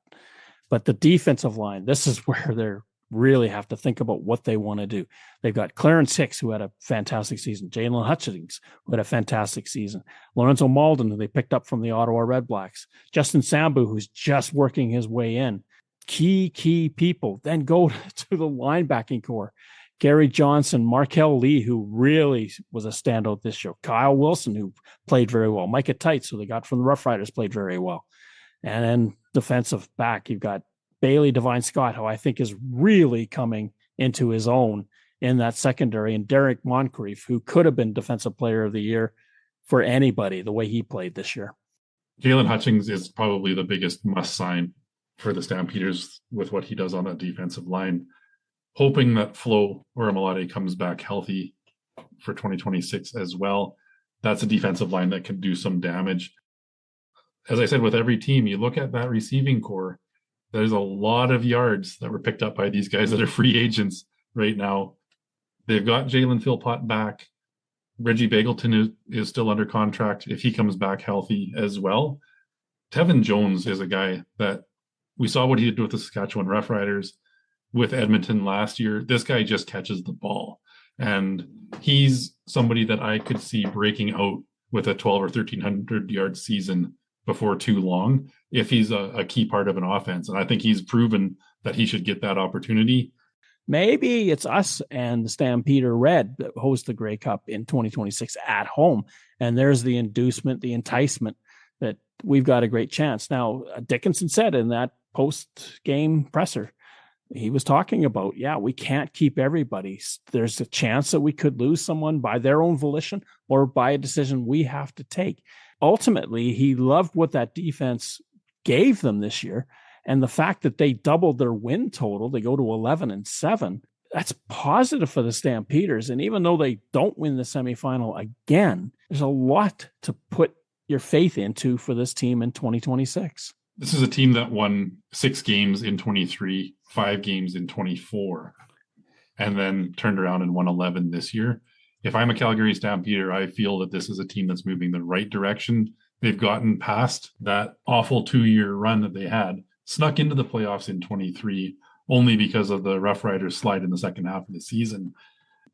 S4: But the defensive line, this is where they really have to think about what they want to do. They've got Clarence Hicks, who had a fantastic season. Jalen Hutchings, who had a fantastic season. Lorenzo Malden, who they picked up from the Ottawa Red Blacks. Justin Sambu, who's just working his way in. Key people. Then go to the linebacking core. Gary Johnson, Markel Lee, who really was a standout this year. Kyle Wilson, who played very well. Micah Tights, who they got from the Roughriders, played very well. And then defensive back, you've got Bailey Devine Scott, who I think is really coming into his own in that secondary, and Derek Moncrief, who could have been Defensive Player of the Year for anybody the way he played this year.
S5: Jalen Hutchings is probably the biggest must sign for the Stampeders with what he does on that defensive line. Hoping that Flo Orimolade comes back healthy for 2026 as well. That's a defensive line that can do some damage. As I said, with every team, you look at that receiving core, there's a lot of yards that were picked up by these guys that are free agents right now. They've got Jalen Philpott back. Reggie Bagleton is still under contract if he comes back healthy as well. Tevin Jones is a guy that we saw what he did with the Saskatchewan Roughriders, with Edmonton last year. This guy just catches the ball. And he's somebody that I could see breaking out with a 12 or 1,300 yard season before too long if he's a key part of an offense. And I think he's proven that he should get that opportunity.
S4: Maybe it's us and the Stampeder Red that host the Grey Cup in 2026 at home. And there's the inducement, the enticement that we've got a great chance. Now, Dickinson said in that post-game presser, he was talking about, we can't keep everybody. There's a chance that we could lose someone by their own volition or by a decision we have to take. Ultimately, he loved what that defense gave them this year. And the fact that they doubled their win total, they go to 11-7, that's positive for the Stampeders. And even though they don't win the semifinal again, there's a lot to put your faith into for this team in 2026?
S5: This is a team that won 6 games in 23, 5 games in 24, and then turned around and won 11 this year. If I'm a Calgary Stampeder, I feel that this is a team that's moving the right direction. They've gotten past that awful 2-year run that they had, snuck into the playoffs in 23, only because of the Roughriders slide in the second half of the season.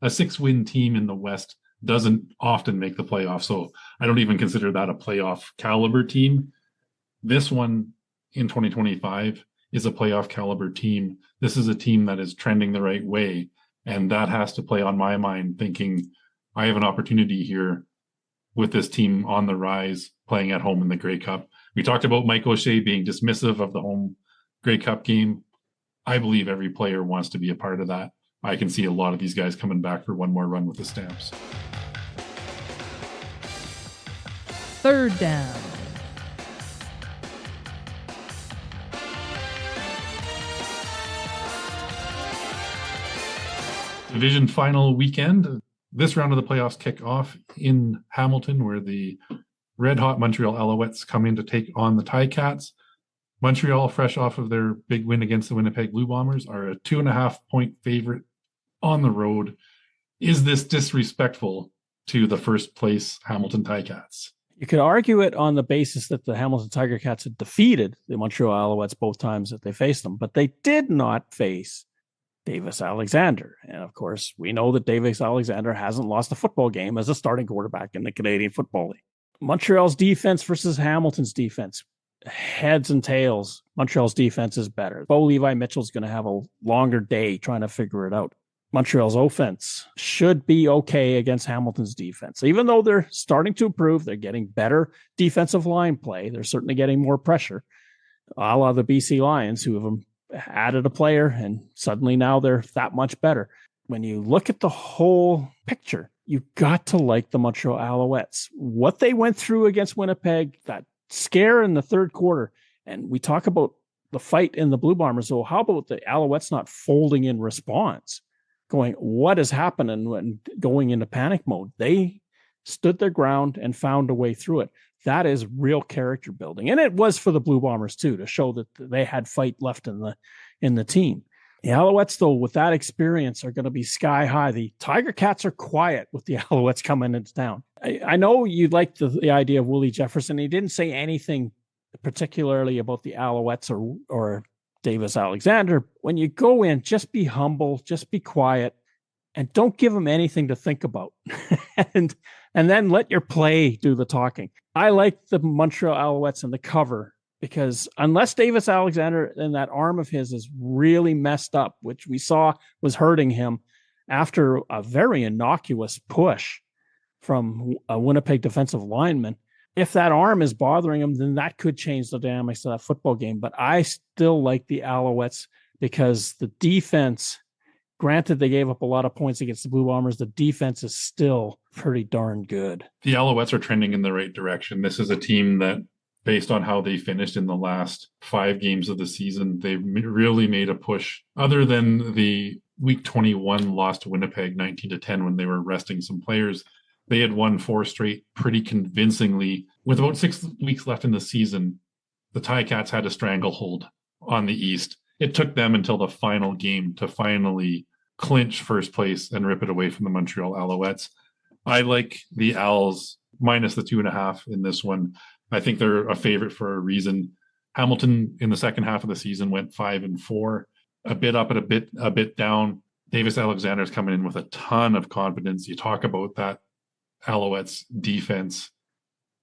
S5: A 6-win team in the West doesn't often make the playoffs, so I don't even consider that a playoff caliber team. This one in 2025 is a playoff caliber team. This is a team that is trending the right way, and that has to play on my mind, thinking I have an opportunity here with this team on the rise, playing at home in the Grey Cup. We talked about Mike O'Shea being dismissive of the home Grey Cup game. I believe every player wants to be a part of that. I can see a lot of these guys coming back for one more run with the Stamps.
S7: Third down.
S5: Division final weekend. This round of the playoffs kick off in Hamilton, where the red-hot Montreal Alouettes come in to take on the Ticats. Montreal, fresh off of their big win against the Winnipeg Blue Bombers, are a 2.5-point favorite on the road. Is this disrespectful to the first place Hamilton Ticats?
S4: You could argue it on the basis that the Hamilton Tiger Cats had defeated the Montreal Alouettes both times that they faced them, but they did not face Davis Alexander. And of course, we know that Davis Alexander hasn't lost a football game as a starting quarterback in the Canadian Football League. Montreal's defense versus Hamilton's defense, heads and tails, Montreal's defense is better. Bo Levi Mitchell's going to have a longer day trying to figure it out. Montreal's offense should be okay against Hamilton's defense. Even though they're starting to improve, they're getting better defensive line play. They're certainly getting more pressure, a la the BC Lions, who have added a player, and suddenly now they're that much better. When you look at the whole picture, you got to like the Montreal Alouettes. What they went through against Winnipeg, that scare in the third quarter, and we talk about the fight in the Blue Bombers. So how about the Alouettes not folding in response, going, what is happening, when going into panic mode? They stood their ground and found a way through it. That is real character building. And it was for the Blue Bombers too, to show that they had fight left in the team. The Alouettes, though, with that experience, are going to be sky high. The Tiger Cats are quiet with the Alouettes coming into town. I know you like the idea of Willie Jefferson. He didn't say anything particularly about the Alouettes or Davis Alexander. When you go in, just be humble, just be quiet, and don't give them anything to think about. and then let your play do the talking. I like the Montreal Alouettes in the cover, because unless Davis Alexander and that arm of his is really messed up, which we saw was hurting him after a very innocuous push from a Winnipeg defensive lineman, if that arm is bothering him, then that could change the dynamics of that football game. But I still like the Alouettes because the defense, granted they gave up a lot of points against the Blue Bombers, the defense is still pretty darn good.
S5: The Alouettes are trending in the right direction. This is a team that, based on how they finished in the last 5 games of the season, they really made a push. Other than the week 21 loss to Winnipeg 19-10 when they were resting some players, they had won 4 straight pretty convincingly. With about 6 weeks left in the season, the Ticats had a stranglehold on the East. It took them until the final game to finally clinch first place and rip it away from the Montreal Alouettes. I like the Owls minus the 2.5 in this one. I think they're a favorite for a reason. Hamilton in the second half of the season went 5-4, a bit up and a bit down. Davis Alexander's coming in with a ton of confidence. You talk about that Alouettes defense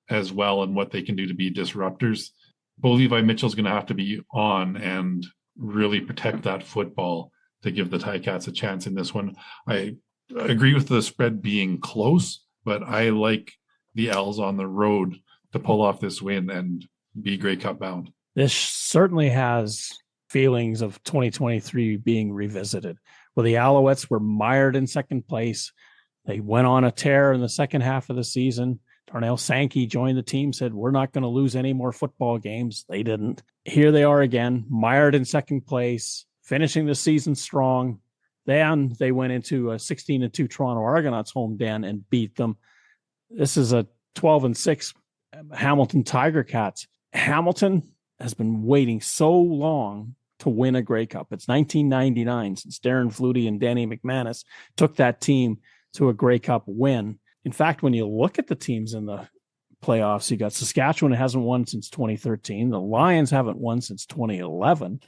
S5: as well and what they can do to be disruptors. Bo Levi Mitchell's going to have to be on and really protect that football to give the Ticats a chance in this one. I agree with the spread being close, but I like the Owls on the road to pull off this win and be Grey Cup bound.
S4: This certainly has feelings of 2023 being revisited. Well, the Alouettes were mired in second place. They went on a tear in the second half of the season. Darnell Sankey joined the team, said, we're not going to lose any more football games. They didn't. Here they are again, mired in second place, finishing the season strong. Then they went into a 16-2 Toronto Argonauts home den and beat them. This is a 12-6 Hamilton Tiger Cats. Hamilton has been waiting so long to win a Grey Cup. It's 1999 since Darren Flutie and Danny McManus took that team to a Grey Cup win. In fact, when you look at the teams in the playoffs, you got Saskatchewan hasn't won since 2013. The Lions haven't won since 2011.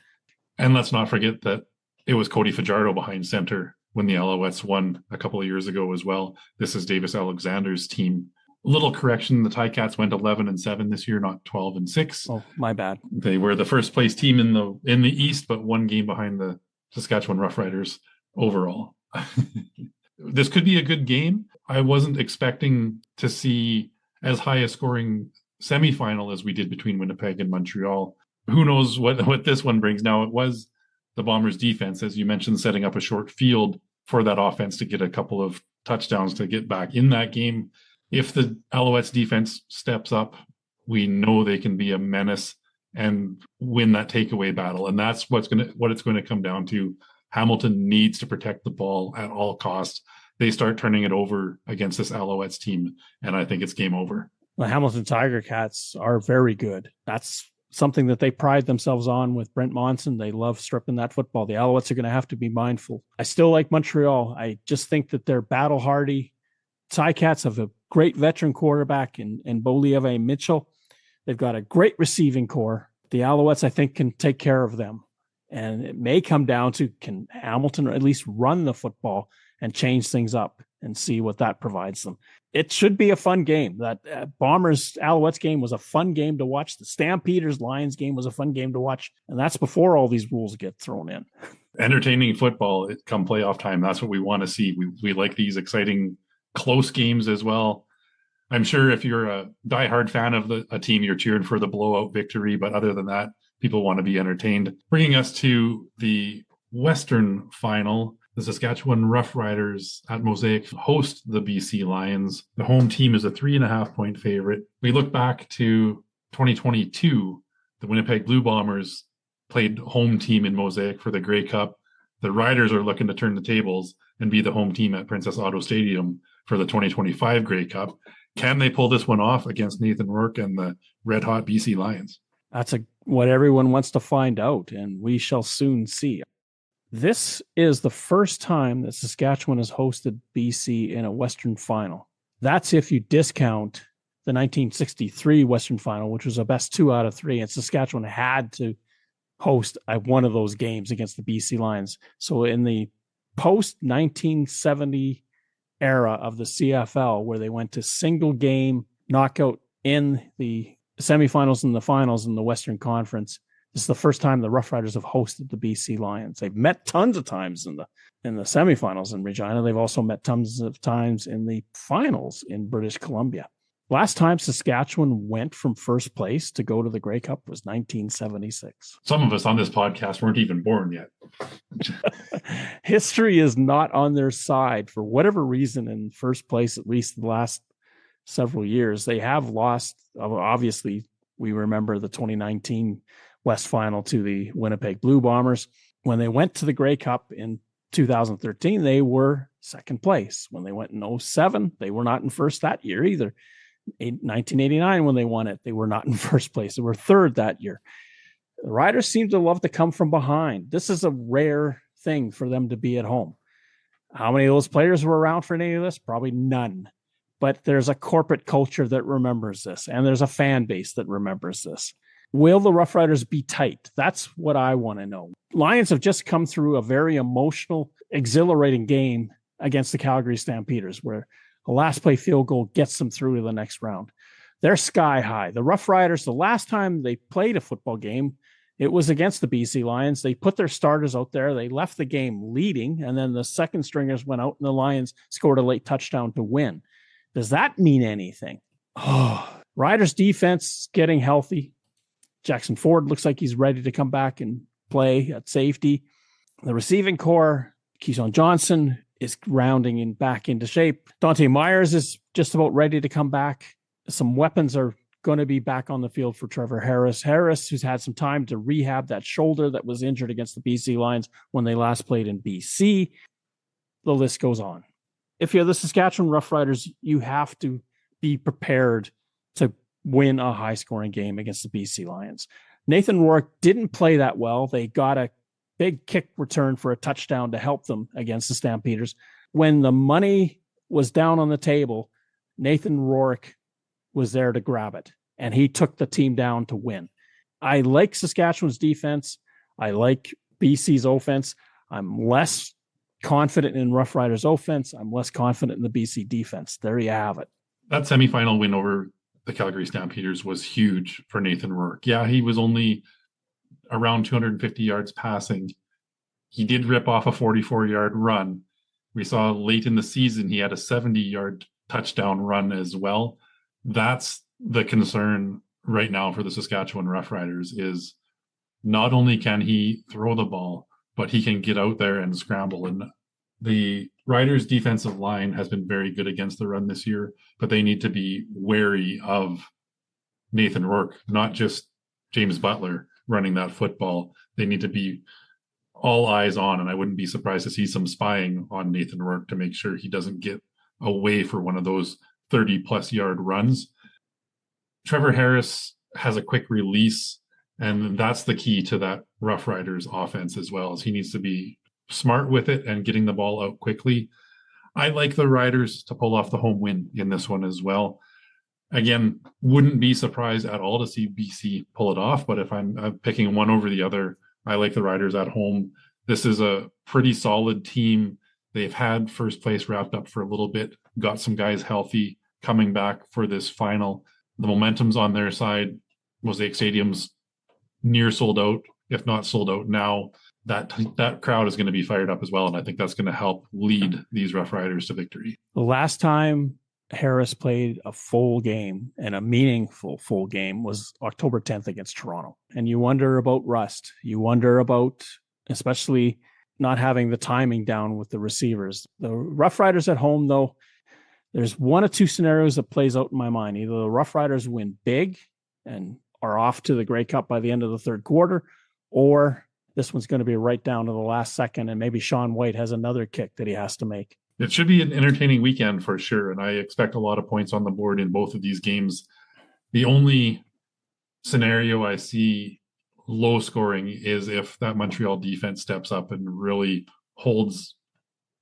S5: And let's not forget that it was Cody Fajardo behind center when the Alouettes won a couple of years ago as well. This is Davis Alexander's team. Little correction, the Ticats went 11-7 this year, not 12-6.
S4: Oh, my bad.
S5: They were the first place team in the East, but one game behind the Saskatchewan Roughriders overall. This could be a good game. I wasn't expecting to see as high a scoring semifinal as we did between Winnipeg and Montreal. Who knows what this one brings? Now, it was the Bombers' defense, as you mentioned, setting up a short field for that offense to get a couple of touchdowns to get back in that game. If the Alouettes defense steps up, we know they can be a menace and win that takeaway battle. And that's what it's going to come down to. Hamilton needs to protect the ball at all costs. They start turning it over against this Alouettes team, and I think it's game over.
S4: The Hamilton Tiger Cats are very good. That's something that they pride themselves on with Brent Monson. They love stripping that football. The Alouettes are going to have to be mindful. I still like Montreal. I just think that they're battle hardy. Ticats have a great veteran quarterback in Beaulieu Mitchell. They've got a great receiving core. The Alouettes, I think, can take care of them. And it may come down to, can Hamilton at least run the football and change things up and see what that provides them. It should be a fun game. That Bombers Alouettes game was a fun game to watch. The Stampeders Lions game was a fun game to watch. And that's before all these rules get thrown in.
S5: Entertaining football come playoff time. That's what we want to see. We like these exciting, close games as well. I'm sure if you're a diehard fan of a team, you're cheering for the blowout victory. But other than that, people want to be entertained. Bringing us to the Western Final, the Saskatchewan Roughriders at Mosaic host the BC Lions. The home team is a 3.5-point favorite. We look back to 2022. The Winnipeg Blue Bombers played home team in Mosaic for the Grey Cup. The Riders are looking to turn the tables and be the home team at Princess Auto Stadium for the 2025 Grey Cup. Can they pull this one off against Nathan Rourke and the red-hot BC Lions?
S4: That's what everyone wants to find out, and we shall soon see. This is the first time that Saskatchewan has hosted BC in a Western Final. That's if you discount the 1963 Western Final, which was a best 2 out of 3, and Saskatchewan had to host one of those games against the BC Lions. So in the post-1970 era of the CFL, where they went to single game knockout in the semifinals and the finals in the Western Conference, this is the first time the Roughriders have hosted the BC Lions. They've met tons of times in the semifinals in Regina. They've also met tons of times in the finals in British Columbia. Last time Saskatchewan went from first place to go to the Grey Cup was 1976.
S5: Some of us on this podcast weren't even born yet.
S4: History is not on their side for whatever reason in first place, at least the last several years. They have lost. Obviously, we remember the 2019 West Final to the Winnipeg Blue Bombers. When they went to the Grey Cup in 2013, they were second place. When they went in 2007, they were not in first that year either. 1989, when they won it, they were not in first place. They were third that year. The Riders seem to love to come from behind. This is a rare thing for them to be at home. How many of those players were around for any of this? Probably none. But there's a corporate culture that remembers this, and there's a fan base that remembers this. Will the Roughriders be tight? That's what I want to know. Lions have just come through a very emotional, exhilarating game against the Calgary Stampeders, where a last play field goal gets them through to the next round. They're sky high. The Roughriders, the last time they played a football game, it was against the BC Lions. They put their starters out there. They left the game leading, and then the second stringers went out, and the Lions scored a late touchdown to win. Does that mean anything? Riders defense getting healthy. Jackson Ford looks like he's ready to come back and play at safety. The receiving core, Keyshawn Johnson is rounding in back into shape. Dante Myers is just about ready to come back. Some weapons are going to be back on the field for Trevor Harris. Harris, who's had some time to rehab that shoulder that was injured against the BC Lions when they last played in BC. The list goes on. If you're the Saskatchewan Roughriders, you have to be prepared to win a high-scoring game against the BC Lions. Nathan Rourke didn't play that well. They got a big kick return for a touchdown to help them against the Stampeders. When the money was down on the table, Nathan Rourke was there to grab it, and he took the team down to win. I like Saskatchewan's defense. I like BC's offense. I'm less confident in Roughriders' offense. I'm less confident in the BC defense. There you have it.
S5: That semifinal win over the Calgary Stampeders was huge for Nathan Rourke. Yeah, he was only around 250 yards passing. He did rip off a 44-yard run. We saw late in the season he had a 70-yard touchdown run as well. That's the concern right now for the Saskatchewan Roughriders, is not only can he throw the ball, but he can get out there and scramble. And the Riders' defensive line has been very good against the run this year, but they need to be wary of Nathan Rourke, not just James Butler running that football. They need to be all eyes on, and I wouldn't be surprised to see some spying on Nathan Rourke to make sure he doesn't get away for one of those 30-plus yard runs. Trevor Harris has a quick release, and that's the key to that Roughriders offense as well, is he needs to be smart with it and getting the ball out quickly. I like the Riders to pull off the home win in this one as well. Again, wouldn't be surprised at all to see BC pull it off, but if I'm picking one over the other, I like the Riders at home. This is a pretty solid team. They've had first place wrapped up for a little bit, got some guys healthy coming back for this final. The momentum's on their side. Mosaic Stadium's near sold out, if not sold out now. That crowd is going to be fired up as well, and I think that's going to help lead these Roughriders to victory.
S4: The last time Harris played a full game, and a meaningful full game, was October 10th against Toronto. And you wonder about rust. You wonder about, especially not having the timing down with the receivers. The Roughriders at home, though, there's one of two scenarios that plays out in my mind. Either the Roughriders win big and are off to the Grey Cup by the end of the third quarter, or this one's going to be right down to the last second, and maybe Sean Whyte has another kick that he has to make.
S5: It should be an entertaining weekend for sure, and I expect a lot of points on the board in both of these games. The only scenario I see low scoring is if that Montreal defense steps up and really holds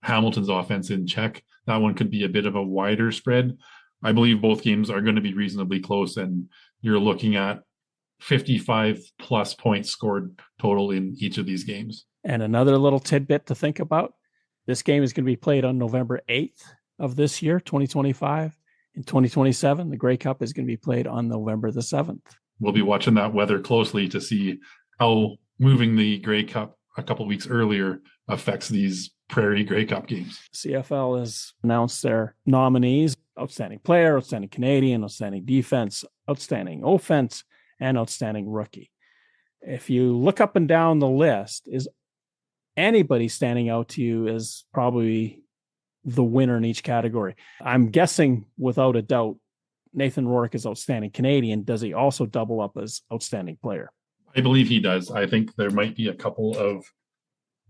S5: Hamilton's offense in check. That one could be a bit of a wider spread. I believe both games are going to be reasonably close, and you're looking at 55 plus points scored total in each of these games.
S4: And another little tidbit to think about, this game is going to be played on November 8th of this year, 2025. In 2027, the Grey Cup is going to be played on November the 7th.
S5: We'll be watching that weather closely to see how moving the Grey Cup a couple weeks earlier affects these Prairie Grey Cup games.
S4: CFL has announced their nominees: outstanding player, outstanding Canadian, outstanding defense, outstanding offense, and outstanding rookie. If you look up and down the list, is anybody standing out to you as probably the winner in each category? I'm guessing without a doubt, Nathan Rourke is outstanding Canadian. Does he also double up as outstanding player?
S5: I believe he does. I think there might be a couple of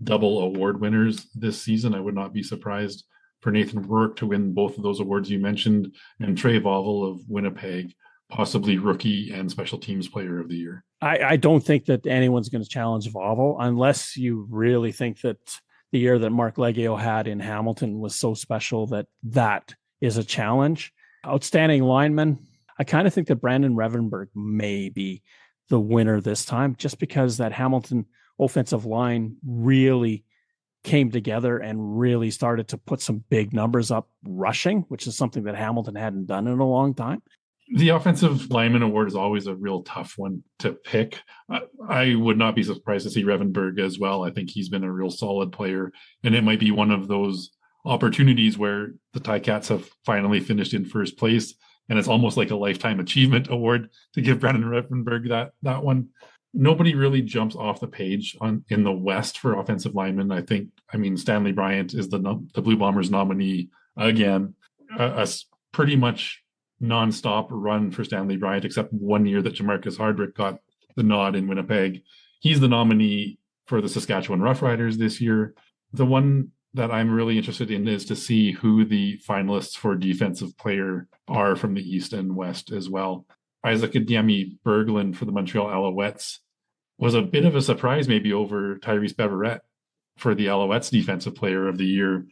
S5: double award winners this season. I would not be surprised for Nathan Rourke to win both of those awards you mentioned, and Trey Vauvel of Winnipeg, possibly rookie and special teams player of the year.
S4: I don't think that anyone's going to challenge Vauvel unless you really think that the year that Mark Leggio had in Hamilton was so special that that is a challenge. Outstanding lineman, I kind of think that Brandon Revenberg may be the winner this time, just because that Hamilton offensive line really came together and really started to put some big numbers up rushing, which is something that Hamilton hadn't done in a long time.
S5: The offensive lineman award is always a real tough one to pick. I would not be surprised to see Revenberg as well. I think he's been a real solid player, and it might be one of those opportunities where the Ticats have finally finished in first place, and it's almost like a lifetime achievement award to give Brandon Revenberg that one. Nobody really jumps off the page in the West for offensive linemen. I mean, Stanley Bryant is the Blue Bombers nominee again. A pretty much nonstop run for Stanley Bryant, except 1 year that Jamarcus Hardrick got the nod in Winnipeg. He's the nominee for the Saskatchewan Roughriders this year. The one that I'm really interested in is to see who the finalists for defensive player are from the East and West as well. Isaac Ademi Berglund for the Montreal Alouettes was a bit of a surprise, maybe over Tyrese Beverette for the Alouettes Defensive Player of the Year.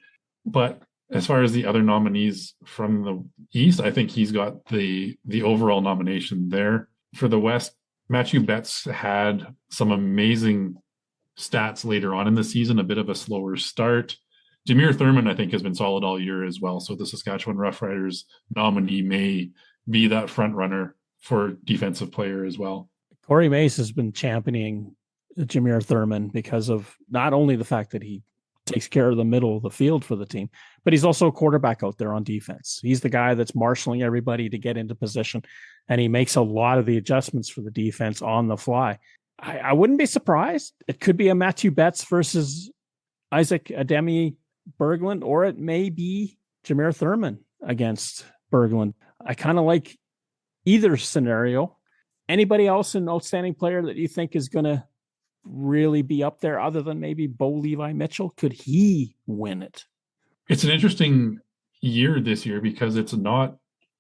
S5: But as far as the other nominees from the East, I think he's got the overall nomination there. For the West, Matthew Betts had some amazing stats later on in the season, a bit of a slower start. Jameer Thurman, I think, has been solid all year as well. So the Saskatchewan Roughriders nominee may be that front runner for defensive player as well.
S4: Corey Mace has been championing Jameer Thurman because of not only the fact that he takes care of the middle of the field for the team, but he's also a quarterback out there on defense. He's the guy that's marshaling everybody to get into position, and he makes a lot of the adjustments for the defense on the fly. I wouldn't be surprised. It could be a Matthew Betts versus Isaac Ademi Berglund, or it may be Jameer Thurman against Berglund. I kind of like either scenario. Anybody else an outstanding player that you think is going to really be up there other than maybe Bo Levi Mitchell? Could he win it?
S5: It's an interesting year this year because it's not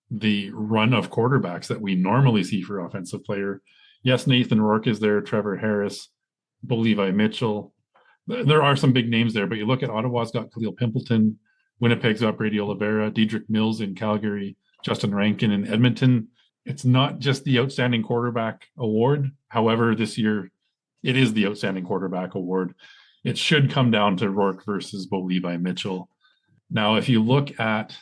S5: the run of quarterbacks that we normally see for offensive player. Yes, Nathan Rourke is there, Trevor Harris, Bo Levi Mitchell. There are some big names there, but you look at Ottawa's got Khalil Pimpleton, Winnipeg's got Brady Oliveira, Dedrick Mills in Calgary, Justin Rankin in Edmonton. It's not just the Outstanding Quarterback Award. However, this year it is the Outstanding Quarterback Award. It should come down to Rourke versus Bo Levi Mitchell. Now, if you look at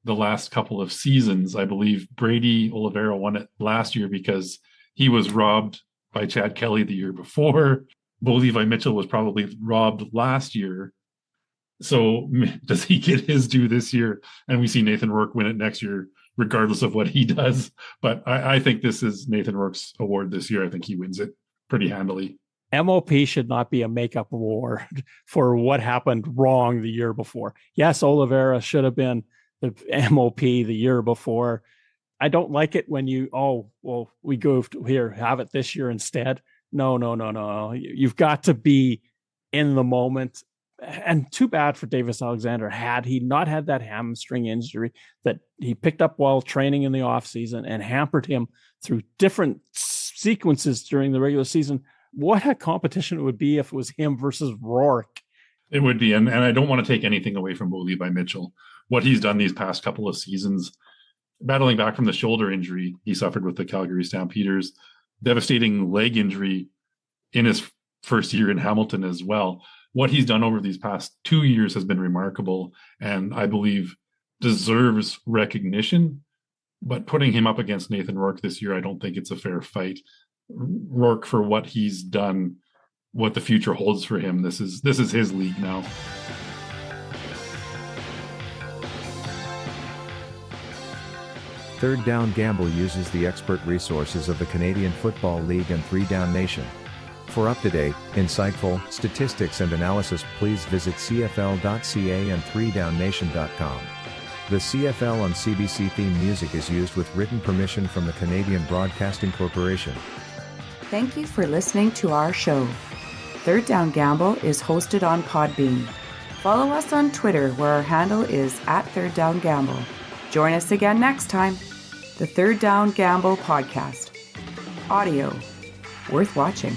S5: the last couple of seasons, I believe Brady Oliveira won it last year because he was robbed by Chad Kelly the year before. Bo Levi Mitchell was probably robbed last year. So does he get his due this year? And we see Nathan Rourke win it next year, regardless of what he does. But I think this is Nathan Rourke's award this year. I think he wins it pretty handily.
S4: MOP should not be a makeup award for what happened wrong the year before. Yes, Oliveira should have been the MOP the year before. I don't like it when we go here, have it this year instead. No. You've got to be in the moment. And too bad for Davis Alexander. Had he not had that hamstring injury that he picked up while training in the offseason and hampered him through different sequences during the regular season, what a competition it would be if it was him versus Rourke.
S5: It would be. And I don't want to take anything away from Bo Levi Mitchell. What he's done these past couple of seasons, battling back from the shoulder injury he suffered with the Calgary Stampeders, devastating leg injury in his first year in Hamilton as well. What he's done over these past 2 years has been remarkable and I believe deserves recognition. But putting him up against Nathan Rourke this year, I don't think it's a fair fight. Rourke, for what he's done, what the future holds for him, this is his league now.
S8: Third Down Gamble uses the expert resources of the Canadian Football League and 3 Down Nation. For up-to-date, insightful statistics and analysis, please visit cfl.ca and 3downnation.com. The CFL on CBC theme music is used with written permission from the Canadian Broadcasting Corporation.
S9: Thank you for listening to our show. Third Down Gamble is hosted on Podbean. Follow us on Twitter where our handle is @ThirdDownGamble. Join us again next time. The Third Down Gamble Podcast. Audio worth watching.